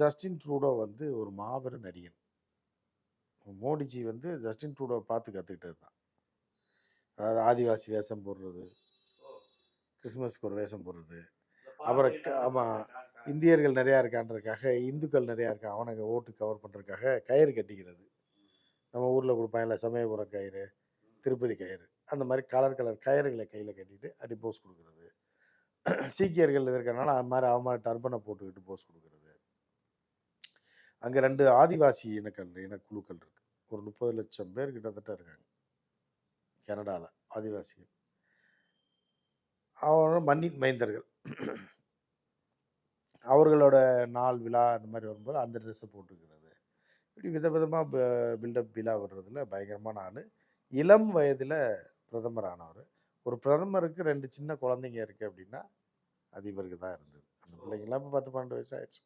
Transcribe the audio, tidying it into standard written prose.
Justin Trudeau வந்து ஒரு மாபெரும் நடிகன். மோடிஜி வந்து ஜஸ்டின் ட்ரூடோவை பார்த்து கற்றுக்கிட்டது தான். அதாவது ஆதிவாசி வேஷம் போடுறது, கிறிஸ்மஸ்க்கு ஒரு வேஷம் போடுறது, அப்புறம் ஆமாம் இந்தியர்கள் நிறையா இருக்கான்றதுக்காக, இந்துக்கள் நிறையா இருக்கா அவனுக்கு ஓட்டு கவர் பண்ணுறதுக்காக கயிறு கட்டிக்கிறது. நம்ம ஊரில் கொடுப்பாங்கல்ல சமயபுரம் கயிறு, திருப்பதி கயிறு, அந்த மாதிரி கலர் கயிறுகளை கையில் கட்டிட்டு அப்படி போஸ் கொடுக்குறது. சீக்கியர்கள் இருக்கிறனால அது மாதிரி அவன் டர்பனை போட்டுக்கிட்டு போஸ் கொடுக்குறது. அங்கே 2 ஆதிவாசி இனக்குழுக்கள் இருக்குது. ஒரு 30 லட்சம் பேர் கிட்டத்தட்ட இருக்காங்க கனடாவில் ஆதிவாசிகள். அவங்க மண்ணின் மைந்தர்கள். அவர்களோட நாள் விழா அந்த மாதிரி வரும்போது அந்த ட்ரெஸ்ஸை போட்டுக்கிறது. இப்படி விதவிதமாக பில்டப் விழா வர்றதுல பயங்கரமான ஆள். இளம் வயதில் பிரதமர் ஆனவர். ஒரு பிரதமருக்கு 2 சின்ன குழந்தைங்க இருக்குது அப்படின்னா அது இவருக்கு தான் இருந்தது. அந்த பிள்ளைங்களாம் இப்போ 10-12 வயசு ஆயிடுச்சு.